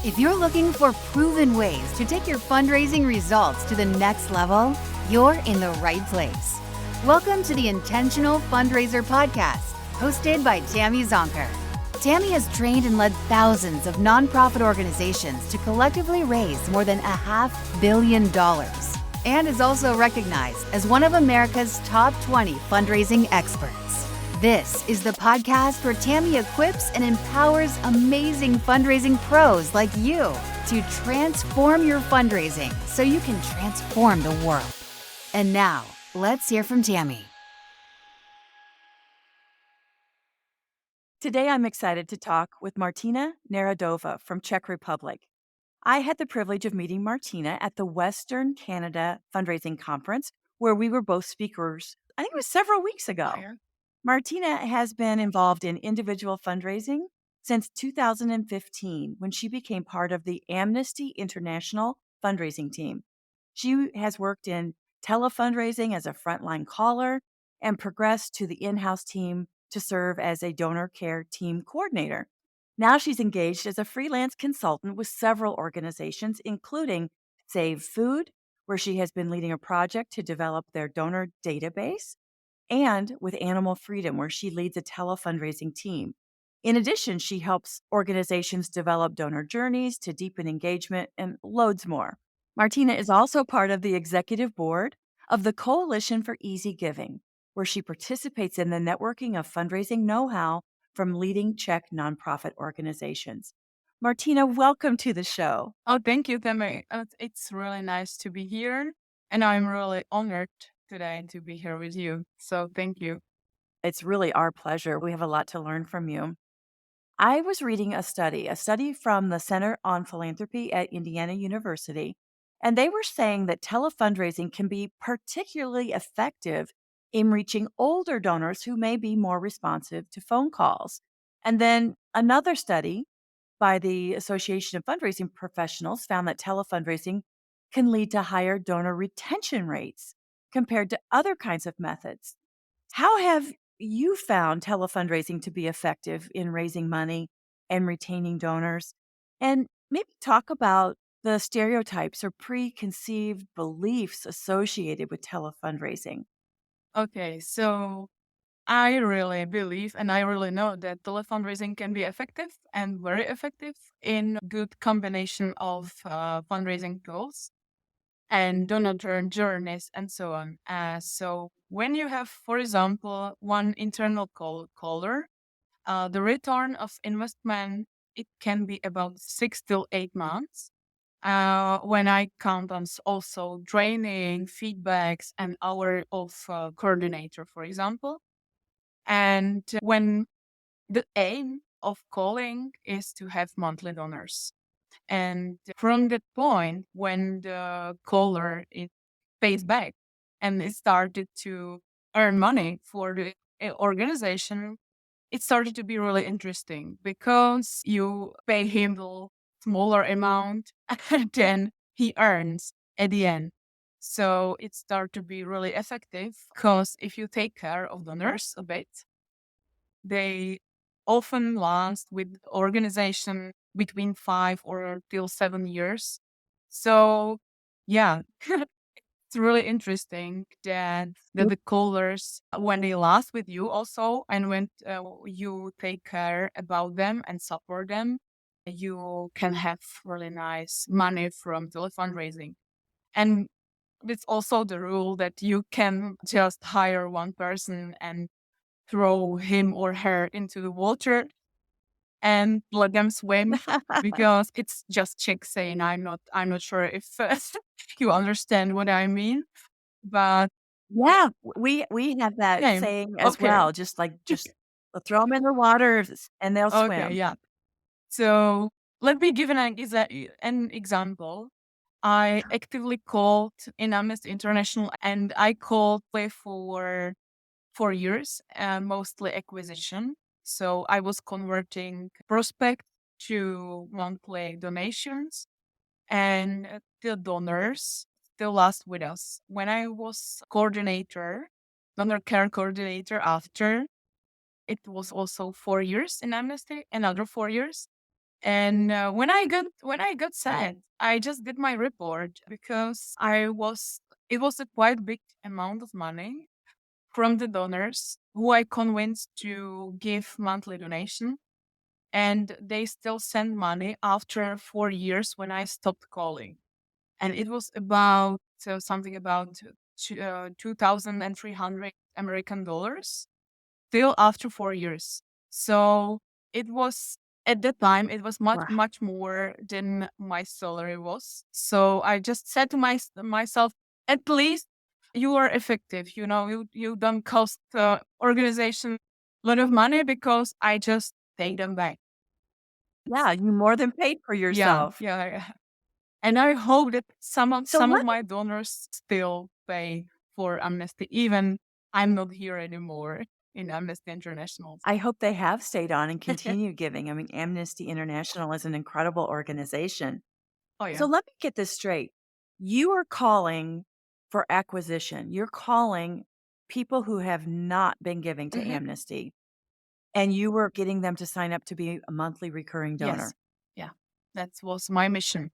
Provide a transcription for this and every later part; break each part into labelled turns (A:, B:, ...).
A: If you're looking for proven ways to take your fundraising results to the next level, you're in the right place. Welcome to the Intentional Fundraiser Podcast, hosted by Tammy Zonker. Tammy has trained and led thousands of nonprofit organizations to collectively raise more than $500 million and is also recognized as one of America's top 20 fundraising experts. This is the podcast where Tammy equips and empowers amazing fundraising pros like you to transform your fundraising so you can transform the world. And now, let's hear from Tammy.
B: Today, I'm excited to talk with Martina Naradova from Czech Republic. I had the privilege of meeting Martina at the Western Canada Fundraising Conference, where we were both speakers, I think it was several weeks ago. Martina has been involved in individual fundraising since 2015, when she became part of the Amnesty International fundraising team. She has worked in telefundraising as a frontline caller and progressed to the in-house team to serve as a donor care team coordinator. Now she's engaged as a freelance consultant with several organizations, including Save Food, where she has been leading a project to develop their donor database, and with Animal Freedom, where she leads a telefundraising team. In addition, she helps organizations develop donor journeys to deepen engagement and loads more. Martina is also part of the executive board of the Coalition for Easy Giving, where she participates in the networking of fundraising know-how from leading Czech nonprofit organizations. Martina, welcome to the show.
C: Oh, thank you, Tammy. It's really nice to be here, and I'm really honored today to be here with you. So thank you.
B: It's really our pleasure. We have a lot to learn from you. I was reading a study from the Center on Philanthropy at Indiana University, and they were saying that telefundraising can be particularly effective in reaching older donors who may be more responsive to phone calls. And then another study by the Association of Fundraising Professionals found that telefundraising can lead to higher donor retention rates compared to other kinds of methods. How have you found telefundraising to be effective in raising money and retaining donors? And maybe talk about the stereotypes or preconceived beliefs associated with telefundraising.
C: Okay, so I really believe and I really know that telefundraising can be effective and very effective in good combination of fundraising tools and donor journeys and so on. So when you have, for example, one internal caller, the return of investment, it can be about 6 to 8 months. When I count on also training, feedbacks, and hour of coordinator, for example. And when the aim of calling is to have monthly donors. And from that point, when the caller it pays back and it started to earn money for the organization, it started to be really interesting because you pay him the smaller amount than he earns at the end. So it started to be really effective because if you take care of donors a bit, they often last with organization between 5 or till 7 years. So yeah, it's really interesting that the callers, when they last with you also, and when you take care about them and support them, you can have really nice money from telefundraising. And it's also the rule that you can just hire one person and throw him or her into the water and let them swim because it's just Czech saying. I'm not sure if you understand what I mean, but
B: yeah, we have that
C: same.
B: saying as
C: Okay.
B: well. Just throw them in the water and they'll swim.
C: Okay, yeah. So let me give an example. I actively called in Amnesty International, and I called for 4 years, mostly acquisition. So I was converting prospects to monthly donations, and the donors still last with us. When I was donor care coordinator after, it was also 4 years in Amnesty, another 4 years. And when I got sad, I just did my report because it was a quite big amount of money from the donors who I convinced to give monthly donation, and they still send money after 4 years when I stopped calling. And it was about something about 2,300 American dollars still after 4 years. So it was at that time it was much
B: Wow.
C: much more than my salary was. So I just said to myself, at least you are effective. You don't cost the organization a lot of money because I just take them back.
B: Yeah, you more than paid for
C: Yeah,
B: yourself.
C: yeah. And I hope that
B: So
C: some of
B: let
C: my donors still pay for Amnesty, even I'm not here anymore in Amnesty International.
B: I hope they have stayed on and continue giving. I mean, Amnesty International is an incredible organization.
C: Oh
B: So
C: yeah.
B: let me get this straight. You are calling for acquisition. You're calling people who have not been giving to
C: Mhm.
B: Amnesty, and you were getting them to sign up to be a monthly recurring
C: Yes.
B: donor.
C: Yeah. That was my mission.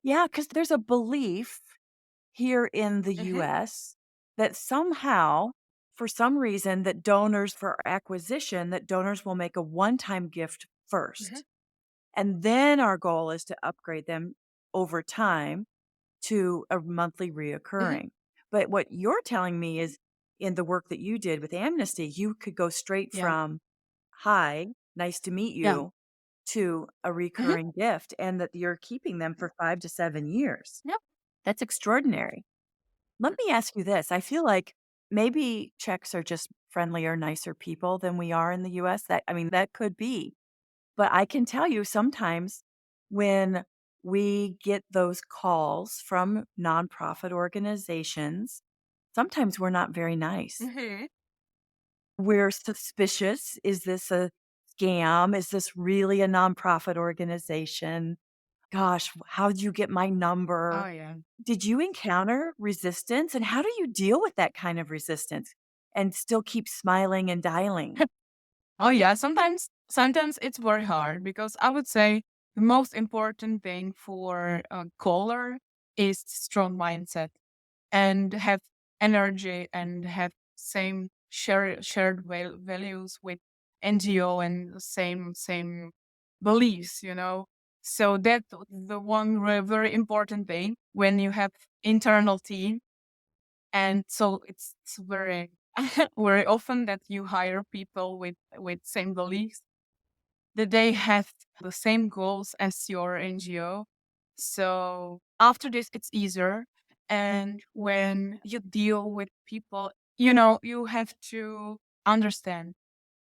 B: Yeah, because there's a belief here in the
C: Mhm.
B: US that somehow, for some reason, that donors for acquisition, that donors will make a one-time gift
C: Mhm.
B: first. And then our goal is to upgrade them over time to a monthly
C: Mhm.
B: reoccurring. But what you're telling me is in the work that you did with Amnesty, you could go straight
C: Yeah.
B: from, hi, nice to meet
C: Yeah.
B: you, to a
C: Mhm.
B: recurring gift, and that you're keeping them for 5 to 7 years.
C: Yep.
B: That's extraordinary. Let me ask you this. I feel like maybe Czechs are just friendlier, nicer people than we are in the US. That could be. But I can tell you sometimes when we get those calls from nonprofit organizations, sometimes we're not very nice.
C: Mhm.
B: We're suspicious. Is this a scam? Is this really a nonprofit organization? Gosh, how'd you get my
C: Oh
B: number?
C: yeah.
B: Did you encounter resistance? And how do you deal with that kind of resistance and still keep smiling and dialing?
C: Oh yeah. Sometimes it's very hard because I would say the most important thing for a caller is strong mindset and have energy and have same shared values with NGO and the same beliefs, So that's the one very important thing when you have internal team. And so it's very very often that you hire people with same beliefs, that they have the same goals as your NGO. So after this, it's easier. And when you deal with people, you have to understand.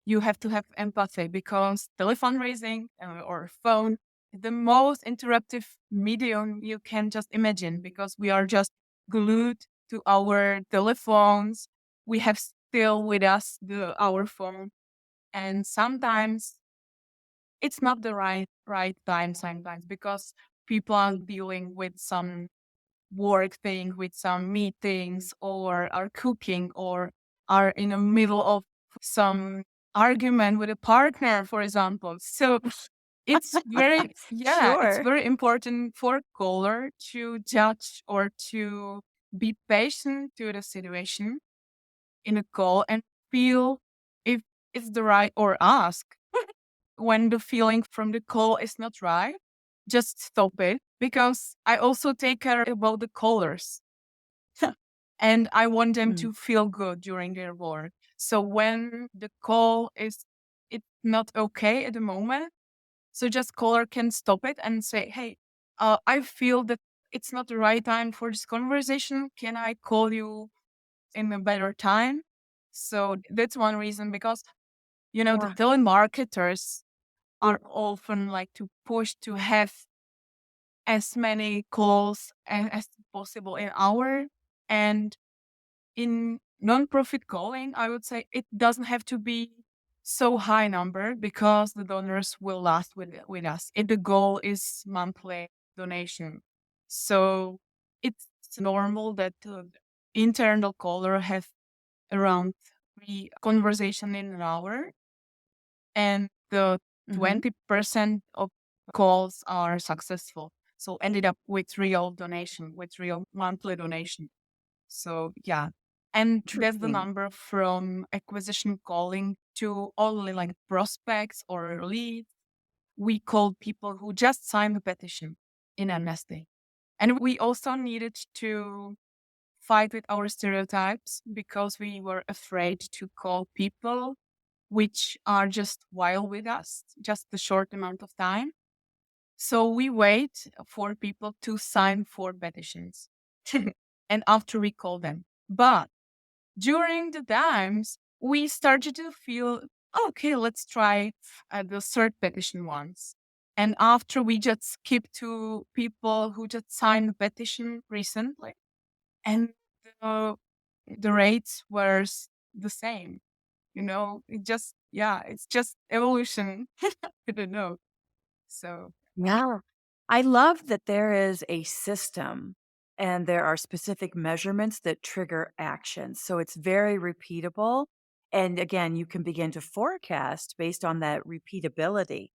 C: You have to have empathy because telefundraising or phone is the most interruptive medium you can just imagine because we are just glued to our telephones. We have still with us our phone. And sometimes it's not the right time sometimes because people are dealing with some work thing, with some meetings, or are cooking, or are in the middle of some argument with a partner, for example. So it's it's
B: Sure.
C: very important for caller to judge or to be patient to the situation in a call and feel if it's the right, or ask when the feeling from the call is not right, just stop it because I also take care about the callers and I want them
B: Mm.
C: to feel good during their work. So when the call is it's not okay at the moment, so just caller can stop it and say, "Hey, I feel that it's not the right time for this conversation. Can I call you in a better time?" So that's one reason because the
B: Yeah.
C: telemarketers are often like to push to have as many calls as possible an hour. And in non-profit calling, I would say it doesn't have to be so high number because the donors will last with us. If the goal is monthly donation. So it's normal that internal caller have around 3 conversation in an hour, and the
B: Mhm.
C: 20% of calls are successful. So ended up with real donation, with real monthly donation. So yeah. And that's the
B: Interesting.
C: number from acquisition calling to only like prospects or leads. We called people who just signed the petition in amnesty. And we also needed to fight with our stereotypes because we were afraid to call people which are just while with us, just a short amount of time. So we wait for people to sign for petitions. And after we call them. But during the times, we started to feel, okay, let's try the third petition once. And after we just skip to people who just signed the petition recently, and the, the rates were the same. It just, yeah, it's just evolution. I don't know. So,
B: Yeah. I love that there is a system and there are specific measurements that trigger action. So it's very repeatable. And again, you can begin to forecast based on that repeatability.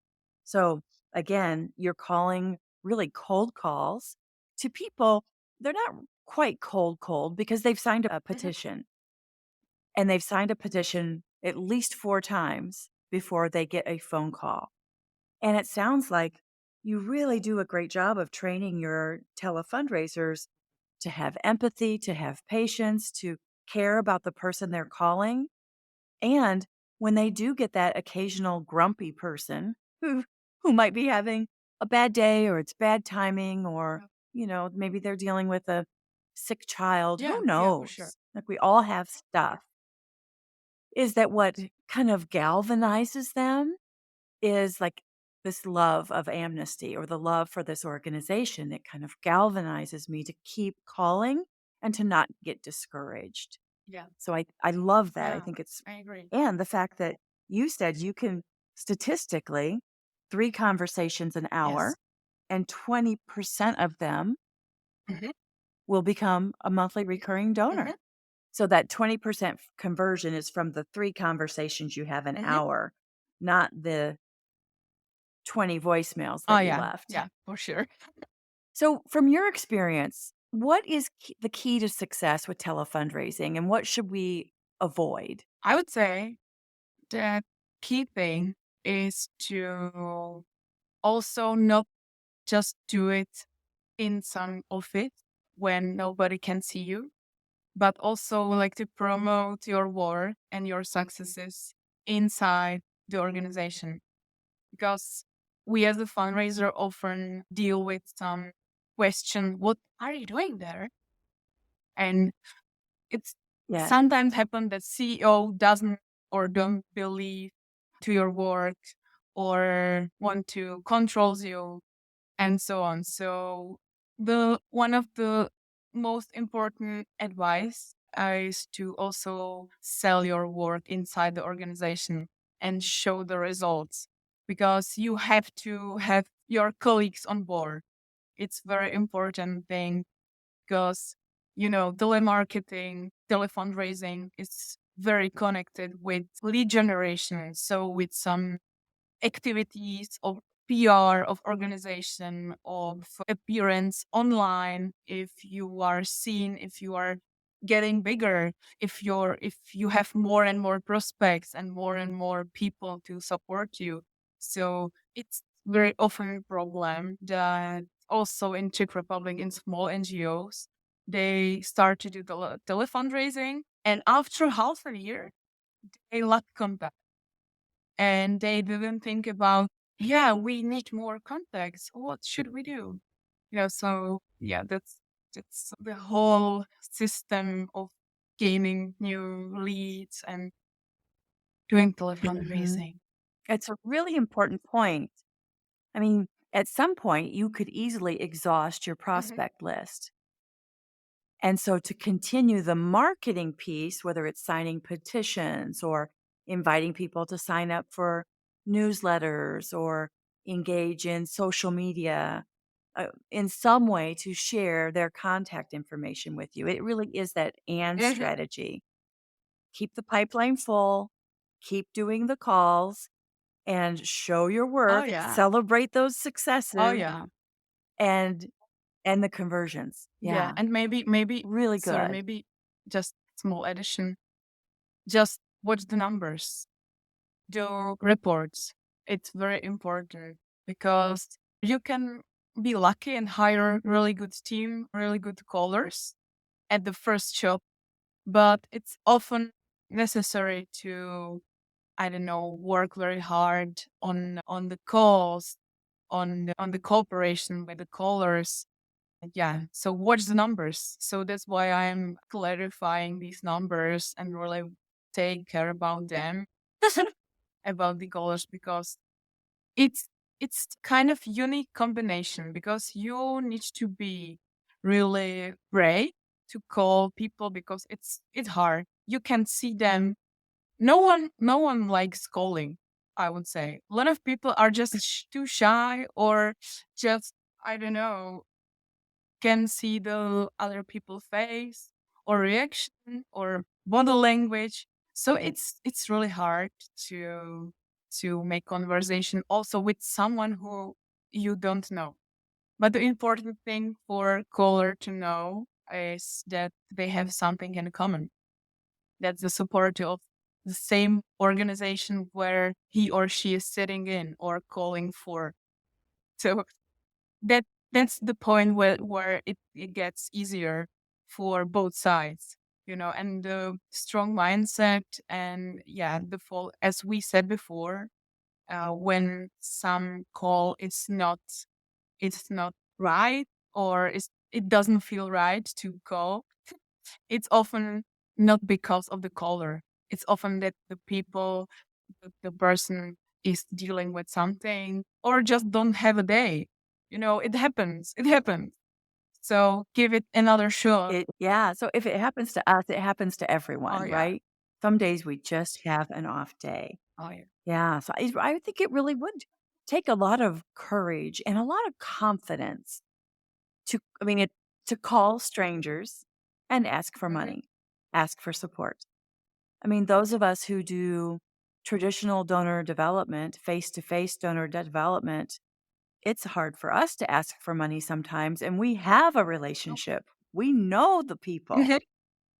B: So again, you're calling really cold calls to people. They're not quite cold because they've signed a
C: mhm,
B: petition and they've signed a petition at least 4 times before they get a phone call. And it sounds like you really do a great job of training your telefundraisers to have empathy, to have patience, to care about the person they're calling. And when they do get that occasional grumpy person who might be having a bad day or it's bad timing or, maybe they're dealing with a sick child,
C: yeah,
B: who
C: yeah, for sure.
B: knows? Like we all have stuff. Is that what kind of galvanizes them? Is like this love of amnesty or the love for this organization. It kind of galvanizes me to keep calling and to not get discouraged.
C: Yeah,
B: So I love that. I
C: yeah,
B: think it's,
C: I agree.
B: and the fact that you said you can statistically 3 conversations an hour
C: Yes.
B: and 20% of them
C: Hmm.
B: will become a monthly recurring
C: Hmm.
B: donor. So that 20% conversion is from the 3 conversations you have an
C: Hmm.
B: hour, not the 20 voicemails
C: Oh,
B: that you
C: yeah,
B: left.
C: yeah, for sure.
B: So, from your experience, what is the key to success with telefundraising and what should we avoid?
C: I would say the key thing is to also not just do it in some office when nobody can see you, but also like to promote your work and your successes inside the organization. Because we as a fundraiser often deal with some question, what are you doing there? And it's
B: Yeah.
C: sometimes happen that CEO doesn't or don't believe to your work or want to control you and so on. So the one of the most important advice is to also sell your work inside the organization and show the results because you have to have your colleagues on board. It's very important thing because telemarketing, telefundraising is very connected with lead generation. So with some activities of PR, of organization, of appearance online, if you are seen, if you are getting bigger, if you have more and more prospects and more people to support you. So it's very often a problem that also in Czech Republic in small NGOs, they start to do the telefundraising and after half a year, they lack contact and they didn't think about, yeah, we need more contacts. What should we do? So yeah, that's the whole system of gaining new leads and doing
B: Mhm.
C: telefundraising.
B: It's a really important point. I mean, at some point, you could easily exhaust your
C: Mhm.
B: prospect list. And so to continue the marketing piece, whether it's signing petitions or inviting people to sign up for newsletters or engage in social media in some way to share their contact information with you, it really is that and
C: Mhm.
B: strategy. Keep the pipeline full, keep doing the calls, and show your
C: Oh
B: worth,
C: yeah.
B: celebrate those
C: Oh
B: successes
C: yeah.
B: and the conversions.
C: Yeah.
B: Yeah,
C: And maybe
B: really
C: sorry,
B: good.
C: maybe just small addition. Just watch the numbers. Do reports. It's very important because you can be lucky and hire really good team, really good callers at the first job, but it's often necessary to, I don't know, work very hard on the calls, on the cooperation with the callers. Yeah, so watch the numbers. So that's why I'm clarifying these numbers and really take care about them, about the callers, because it's it's kind of unique combination because you need to be really brave to call people because it's hard. You can see them. No one likes calling, I would say. A lot of people are just too shy or just, I don't know, can see the other people's face or reaction or body language. So it's really hard to make conversation also with someone who you don't know. But the important thing for caller to know is that they have something in common. That's the support of the same organization where he or she is sitting in or calling for. So that that's the point where it gets easier for both sides, and the strong mindset and yeah, the fall, as we said before, when some call is not, it's not right, or it doesn't feel right to call. It's often not because of the caller. It's often that the people, the person is dealing with something or just don't have a day. It happens. It happens. So give it another shot.
B: Yeah, so if it happens to us, it happens to
C: Oh
B: everyone,
C: yeah.
B: right? Some days we just have an off day.
C: Oh yeah.
B: Yeah, so I think it really would take a lot of courage and a lot of confidence I mean, to call strangers and ask for
C: Mhm.
B: money, ask for support. I mean, those of us who do traditional donor development, face-to-face donor development, it's hard for us to ask for money sometimes, and we have a relationship. We know the people.
C: Mhm.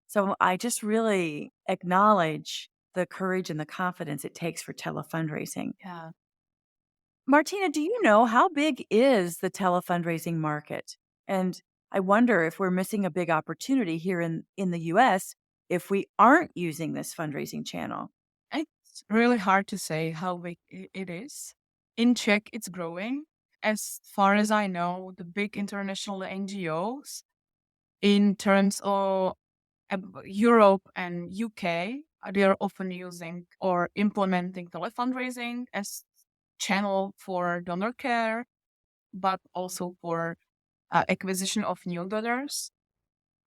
B: So I just really acknowledge the courage and the confidence it takes for telefundraising.
C: Yeah.
B: Martina, do you know how big is the telefundraising market? And I wonder if we're missing a big opportunity here in the US if we aren't using this fundraising channel.
C: It's really hard to say how big it is. In Czech, it's growing. As far as I know, the big international NGOs in terms of Europe and UK, they are often using or implementing telefundraising as channel for donor care, but also for acquisition of new donors.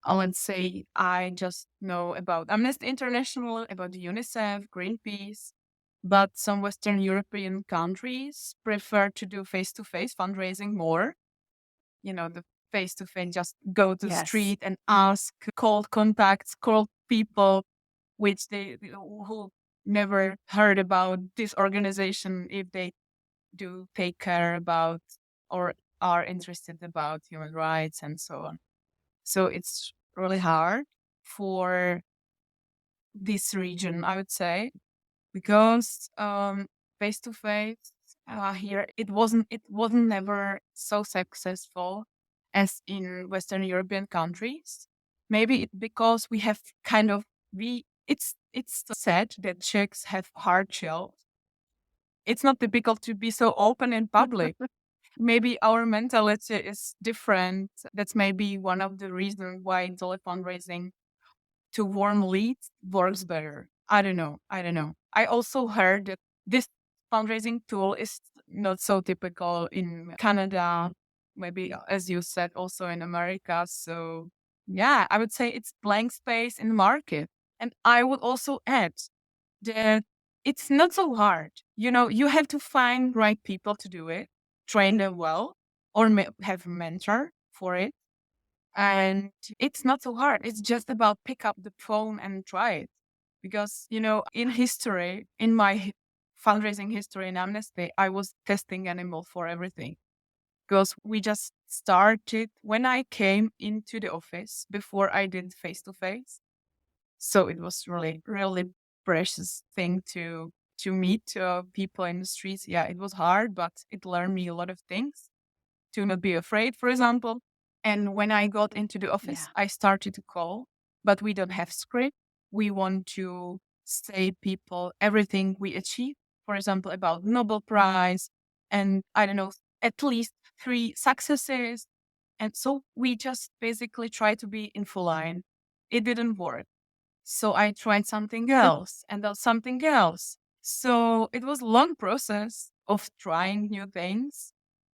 C: Let's say I just know about Amnesty International, about the UNICEF, Greenpeace, but some Western European countries prefer to do face-to-face fundraising more. The face-to-face, just go to
B: Yes.
C: street and ask, cold contacts, cold people, which they who never heard about this organization, if they do take care about or are interested about human rights and so on. So it's really hard for this region, I would say, because face to face here it wasn't never so successful as in Western European countries. Maybe because we have kind of we it's said that Czechs have hard shells. It's not typical to be so open in public. Maybe our mentality is different. That's maybe one of the reasons why fundraising to warm leads works better. I don't know. I don't know. I also heard that this fundraising tool is not so typical in Canada, maybe as you said, also in America. So yeah, I would say it's blank space in the market. And I would also add that it's not so hard. You have to find right people to do it, train them well, or have a mentor for it, and it's not so hard. It's just about pick up the phone and try it. Because, in history, in my fundraising history in Amnesty, I was testing animal for everything because we just started when I came into the office before I did face to face. So it was really, really precious thing to meet people in the streets. Yeah, it was hard, but it learned me a lot of things to not be afraid, for example. And when I got into the office, I started to call, but we don't have script. We want to say people everything we achieve, for example, about Nobel Prize and I don't know, at least 3 successes. And so we just basically try to be in full line. It didn't work. So I tried something else and then something else. So it was a long process of trying new things.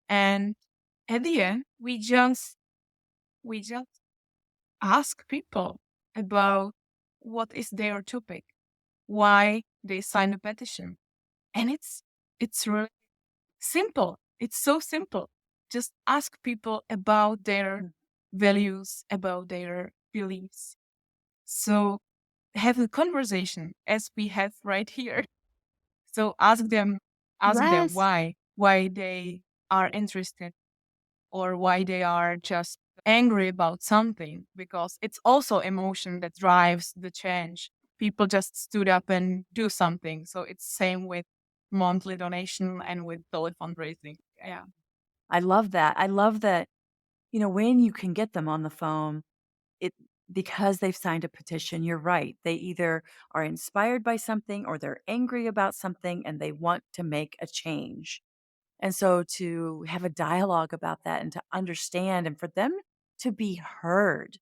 C: And at the end, we just ask people about what is their topic, why they sign a petition. And it's really simple. It's so simple. Just ask people about their values, about their beliefs. So have a conversation as we have right here. So ask them
B: Yes.
C: why they are interested or why they are just angry about something, because it's also emotion that drives the change. People just stood up and do something. So it's same with monthly donation and with fundraising. Yeah.
B: I love that. I love that, when you can get them on the phone, it because they've signed a petition, you're right. They either are inspired by something or they're angry about something and they want to make a change. And so to have a dialogue about that and to understand and for them to be heard.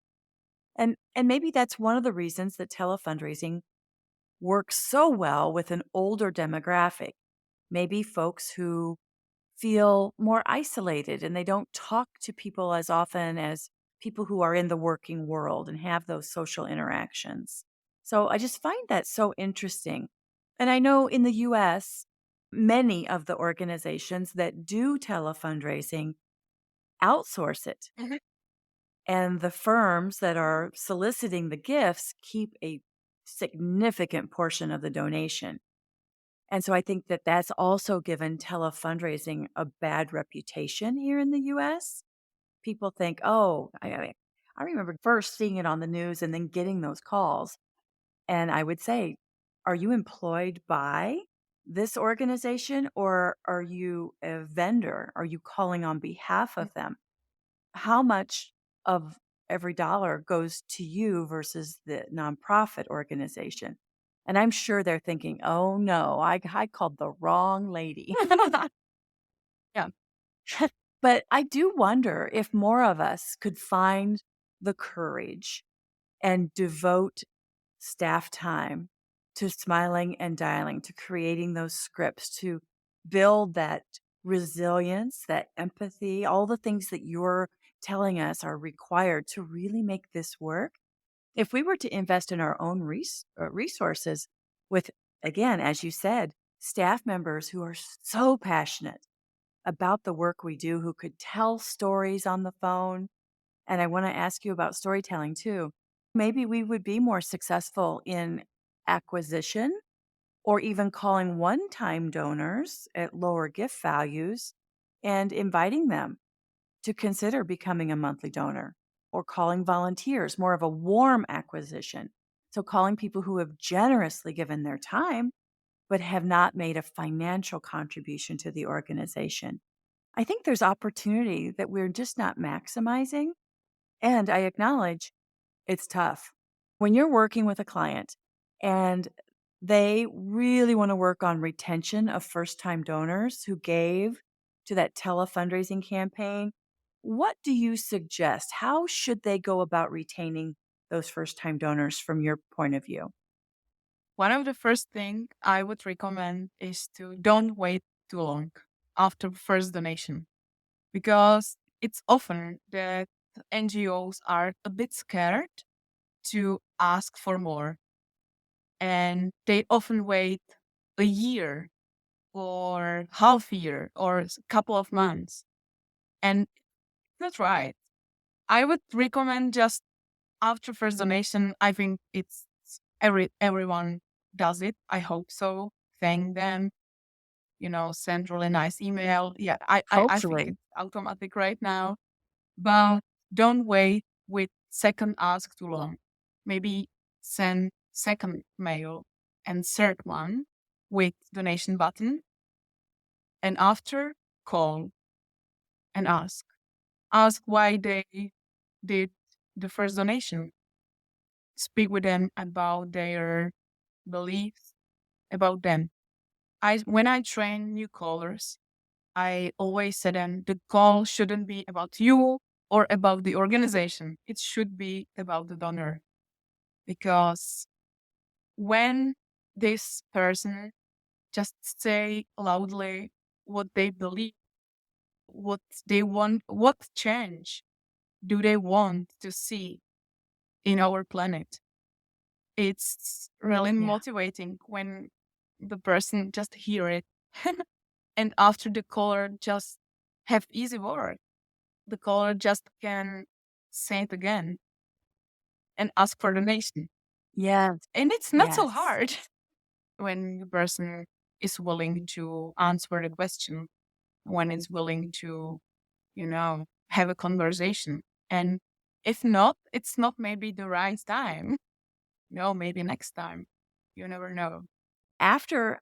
B: And maybe that's one of the reasons that telefundraising works so well with an older demographic. Maybe folks who feel more isolated and they don't talk to people as often as people who are in the working world and have those social interactions. So I just find that so interesting. And I know in the US, many of the organizations that do telefundraising outsource it.
C: Mhm.
B: And the firms that are soliciting the gifts keep a significant portion of the donation. And so I think that that's also given telefundraising a bad reputation here in the US. People think, oh, I remember first seeing it on the news and then getting those calls. And I would say, are you employed by this organization or are you a vendor? Are you calling on behalf of them? How much of every dollar goes to you versus the nonprofit organization? And I'm sure they're thinking, oh no, I called the wrong lady.
C: Yeah.
B: But I do wonder if more of us could find the courage and devote staff time to smiling and dialing, to creating those scripts, to build that resilience, that empathy, all the things that you're telling us are required to really make this work. If we were to invest in our own resources with, again, as you said, staff members who are so passionate about the work we do, who could tell stories on the phone. And I want to ask you about storytelling too. Maybe we would be more successful in acquisition or even calling one time donors at lower gift values and inviting them to consider becoming a monthly donor or calling volunteers, more of a warm acquisition. So, calling people who have generously given their time but have not made a financial contribution to the organization. I think there's opportunity that we're just not maximizing. And I acknowledge it's tough. When you're working with a client and they really want to work on retention of first time donors who gave to that telefundraising campaign, what do you suggest? How should they go about retaining those first time donors from your point of view?
C: One of the first thing I would recommend is to don't wait too long after first donation, because it's often that NGOs are a bit scared to ask for more, and they often wait a year or half year or a couple of months, and that's right. I would recommend just after first donation. I think it's everyone does it. I hope so. Thank them, send really nice email. Yeah, I think
B: Hopefully.
C: it's automatic right now. But don't wait with second ask too long. Maybe send second mail and third one with donation button. And after, call and ask. Ask why they did the first donation. Speak with them about their beliefs about them. When I train new callers, I always say them the call shouldn't be about you or about the organization. It should be about the donor. Because when this person just say loudly what they believe, what they want, what change do they want to see in our planet? It's really
B: Yeah.
C: motivating when the person just hear it. And after the caller just have easy work. The caller just can say it again and ask for donation.
B: Yes.
C: And it's not so
B: Yes.
C: hard when the person is willing to answer the question, when it's willing to, have a conversation. And if not, it's not maybe the right time. No, maybe next time. You never know.
B: After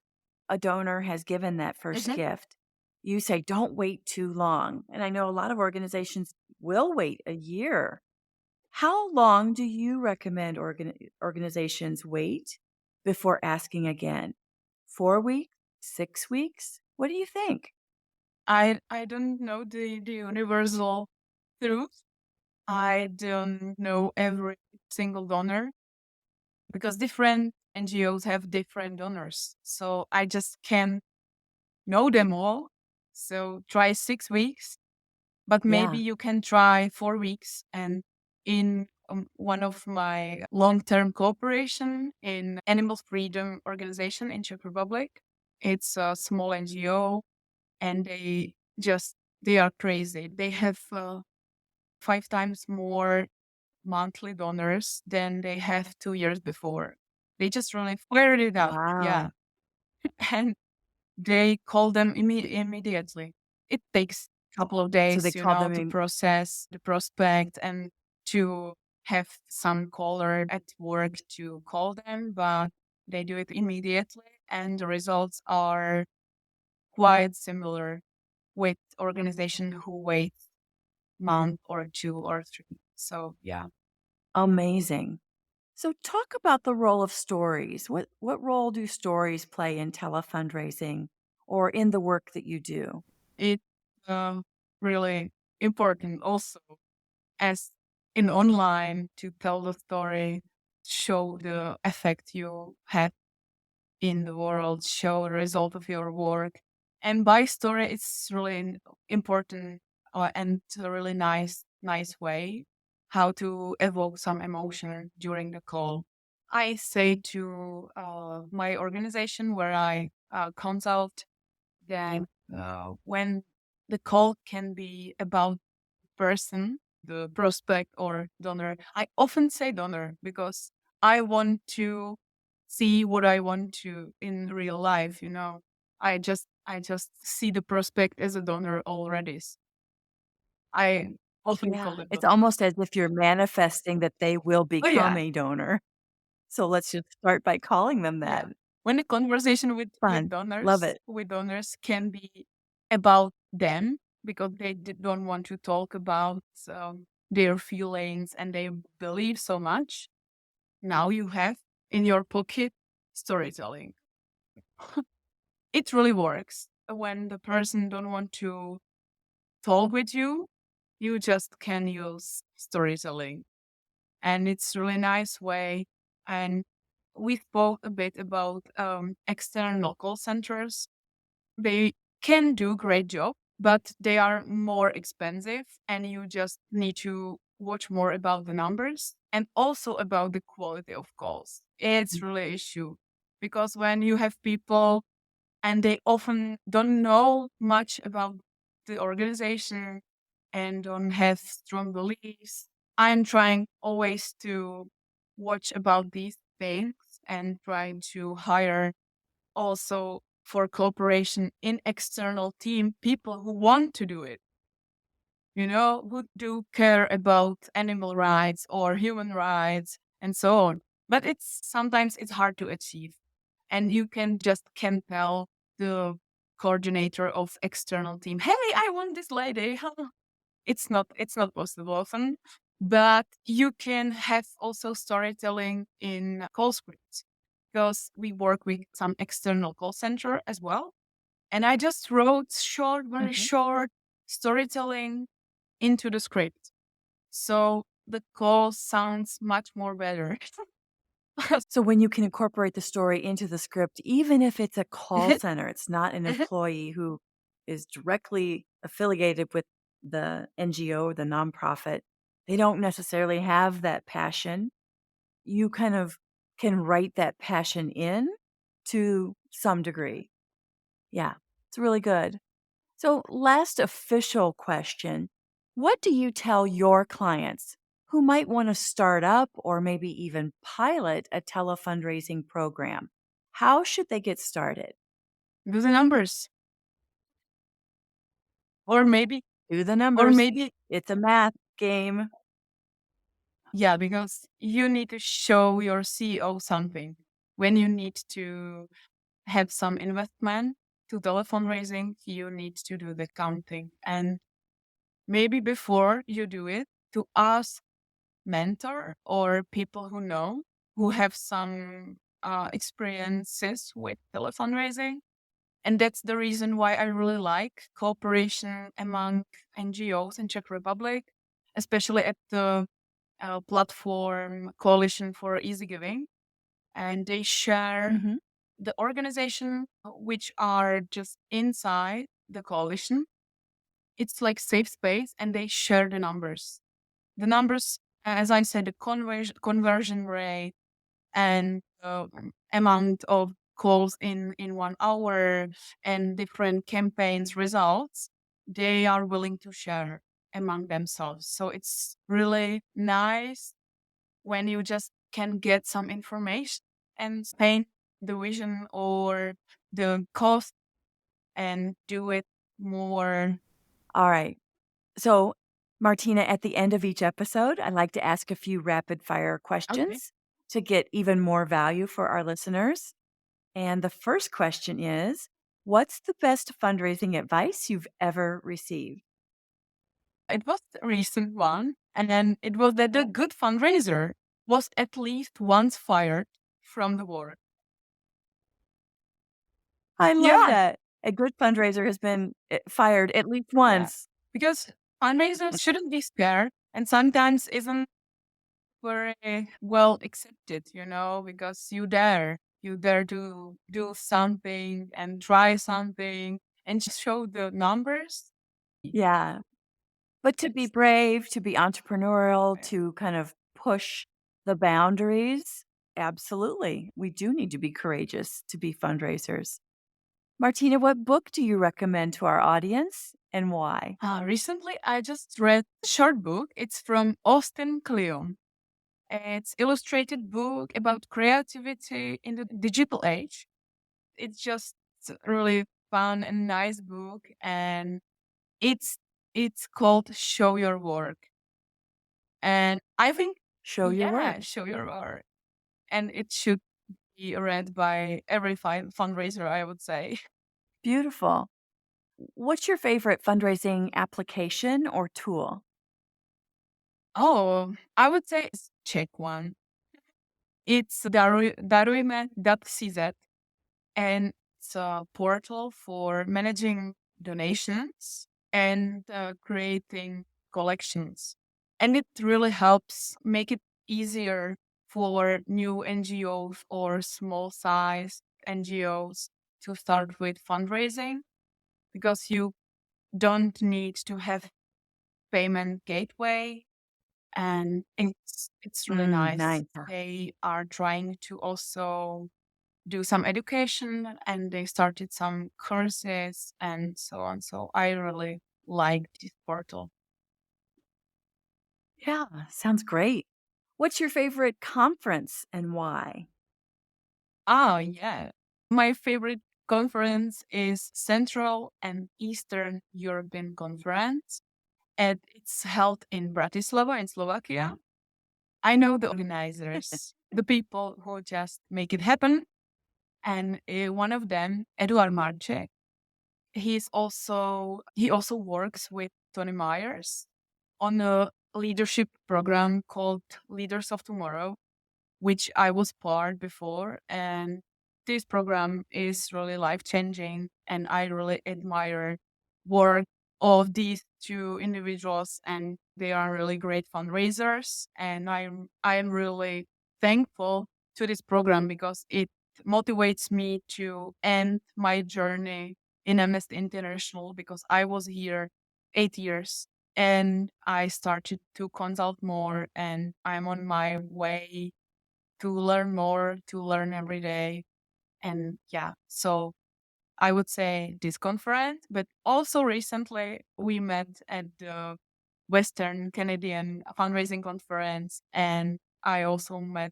B: a donor has given that first
C: Mhm.
B: gift, you say, don't wait too long. And I know a lot of organizations will wait a year. How long do you recommend organizations wait before asking again? 4 weeks? 6 weeks? What do you think?
C: I don't know the universal truth. I don't know every single donor because different NGOs have different donors. So I just can't know them all. So try 6 weeks, but maybe
B: Yeah.
C: you can try 4 weeks. And in one of my long-term cooperation in Animal Freedom Organization in Czech Republic, it's a small NGO, and they are crazy. They have 5 times more monthly donors than they have 2 years before. They just really figured it out. Yeah.
B: Wow.
C: And they call them immediately. It takes a couple of
B: So they
C: days,
B: call them
C: to
B: in.
C: process the prospect and to have some caller at work to call them, but they do it immediately. And the results are quite similar with organization who wait month or 2 or 3. So yeah.
B: Amazing. So talk about the role of stories. What role do stories play in telefundraising or in the work that you do?
C: It's really important also as in online to tell the story, show the effect you had in the world, show the result of your work. And by story, it's really important and a really nice way how to evoke some emotion during the call. I say to my organization where I consult that when the call can be about person, the prospect or donor. I often say donor because I want to see what I want to in real life, I just see the prospect as a donor already. I often call
B: Yeah.
C: them
B: It's
C: donor.
B: almost as if you're manifesting that they will
C: Oh
B: become
C: yeah.
B: a donor. So let's just start by calling them
C: Yeah.
B: that.
C: When the conversation with
B: Fun. Love it.
C: donors can be about them because they don't want to talk about their feelings and they believe so much. Now you have in your pocket storytelling. It really works. When the person don't want to talk with you, you just can use storytelling. And it's really nice way. And we spoke a bit about external call centers. They can do great job, but they are more expensive and you just need to watch more about the numbers and also about the quality of calls. It's really issue because when you have people and they often don't know much about the organization and don't have strong beliefs. I'm trying always to watch about these things and trying to hire also for cooperation in external team, people who want to do it, who do care about animal rights or human rights and so on. But sometimes it's hard to achieve. And you can tell the coordinator of external team, hey, I want this lady. It's not possible often, but you can have also storytelling in call scripts, because we work with some external call center as well. And I just wrote very short storytelling into the script. So the call sounds much more better.
B: So when you can incorporate the story into the script, even if it's a call center, it's not an employee who is directly affiliated with the NGO or the nonprofit, they don't necessarily have that passion. You kind of can write that passion in to some degree. Yeah, it's really good. So, last official question. What do you tell your clients who might want to start up or maybe even pilot a telefundraising program? How should they get started?
C: Do the numbers. Or maybe,
B: Do the numbers. It's a math game.
C: Yeah, because you need to show your CEO something. When you need to have some investment to telefundraising, you need to do the counting. And maybe before you do it, to ask mentor or people who have some experiences with telefundraising. And that's the reason why I really like cooperation among NGOs in Czech Republic, especially at the platform Coalition for Easy Giving. And they share the organization which are just inside the coalition. It's like safe space, and they share the numbers. The numbers, as I said, the conversion rate and amount of calls in 1 hour and different campaigns results, they are willing to share among themselves. So it's really nice when you just can get some information and paint the vision or the cost and do it more.
B: All right. So, Martina, at the end of each episode, I like to ask a few rapid fire questions to get even more value for our listeners. And the first question is, what's the best fundraising advice you've ever received?
C: It was a recent one, and then it was that the good fundraiser was at least once fired from the work.
B: I love that. A good fundraiser has been fired at least once.
C: Because fundraisers shouldn't be scared, and sometimes isn't very well accepted, because you dare to do something and try something and just show the numbers.
B: Yeah. But to be brave, to be entrepreneurial, to kind of push the boundaries, absolutely. We do need to be courageous to be fundraisers. Martina, what book do you recommend to our audience and why?
C: Recently, I just read a short book. It's from Austin Kleon. It's illustrated book about creativity in the digital age. It's just really fun and nice book, and it's called Show Your Work. And I think
B: Show your work.
C: Show Your Work. And it should be read by every fundraiser, I would say.
B: Beautiful. What's your favorite fundraising application or tool?
C: Oh, I would say it's Czech one. It's darujme.cz, and it's a portal for managing donations and creating collections. And it really helps make it easier for new NGOs or small size NGOs to start with fundraising, because you don't need to have payment gateway. And it's really nice. They are trying to also do some education, and they started some courses and so on. So I really like this portal.
B: Yeah, sounds great. What's your favorite conference and why?
C: Oh, yeah. My favorite conference is Central and Eastern European Conference, and it's held in Bratislava in Slovakia. I know the organizers, the people who just make it happen, and one of them, Eduard Marček, he also works with Tony Myers on a leadership program called Leaders of Tomorrow, which I was part before. And this program is really life-changing, and I really admire work of these two individuals, and they are really great fundraisers. And I am really thankful to this program because it motivates me to end my journey in Amnesty International, because I was here 8 years and I started to consult more, and I'm on my way to learn more, to learn every day. And yeah, so I would say this conference, but also recently we met at the Western Canadian Fundraising Conference, and I also met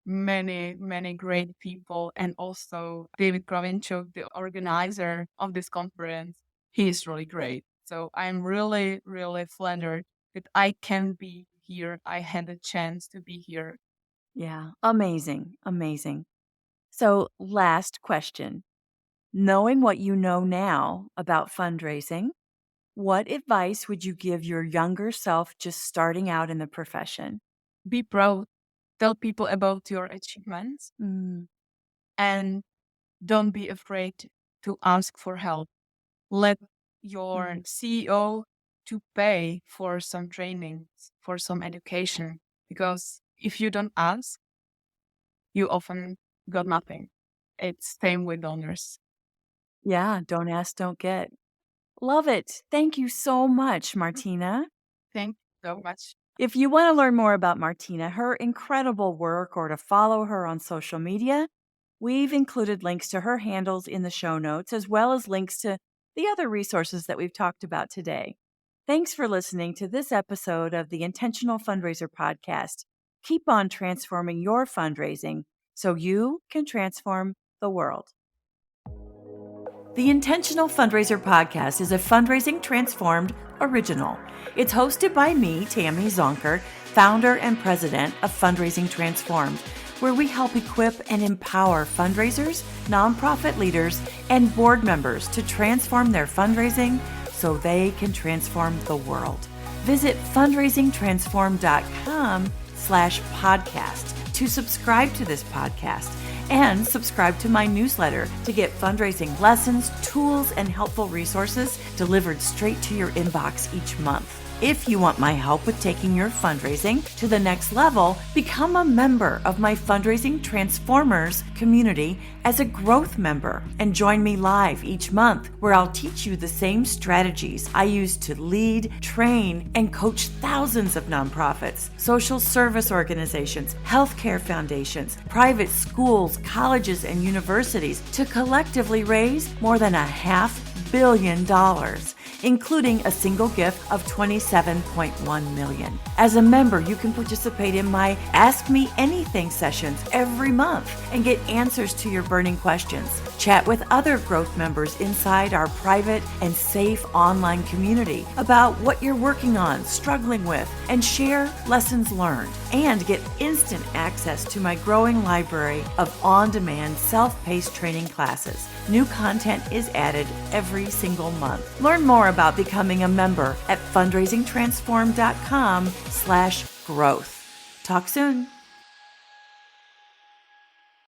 C: many great people, and also David Kravinchuk, the organizer of this conference. He is really great. So I'm really flattered that I can be here. I had a chance to be here.
B: Yeah, amazing. So, last question. Knowing what you know now about fundraising, what advice would you give your younger self just starting out in the profession?
C: Be proud. Tell people about your achievements,
B: Mm,
C: and don't be afraid to ask for help. Let your CEO to pay for some training, for some education, because if you don't ask, you often got nothing. It's same with donors.
B: yeah, don't ask, don't get. Love it. Thank you so much, Martina.
C: Thank you so much.
B: If you want to learn more about Martina, her incredible work, or to follow her on social media, we've included links to her handles in the show notes, as well as links to the other resources that we've talked about today. Thanks for listening to this episode of the Intentional Fundraiser Podcast. Keep on transforming your fundraising so you can transform the world. The Intentional Fundraiser Podcast is a Fundraising Transformed original. It's hosted by me, Tammy Zonker, founder and president of Fundraising Transformed, where we help equip and empower fundraisers, nonprofit leaders, and board members to transform their fundraising so they can transform the world. Visit fundraisingtransform.com/podcast to subscribe to this podcast, and subscribe to my newsletter to get fundraising lessons, tools, and helpful resources delivered straight to your inbox each month. If you want my help with taking your fundraising to the next level, become a member of my Fundraising Transformers community as a growth member, and join me live each month, where I'll teach you the same strategies I use to lead, train, and coach thousands of nonprofits, social service organizations, healthcare foundations, private schools, colleges, and universities to collectively raise more than $500 million, including a single gift of $27.1 million. As a member, you can participate in my Ask Me Anything sessions every month and get answers to your burning questions. Chat with other growth members inside our private and safe online community about what you're working on, struggling with, and share lessons learned. And get instant access to my growing library of on-demand self-paced training classes. New content is added every single month. Learn more about becoming a member at fundraisingtransform.com/growth. Talk soon.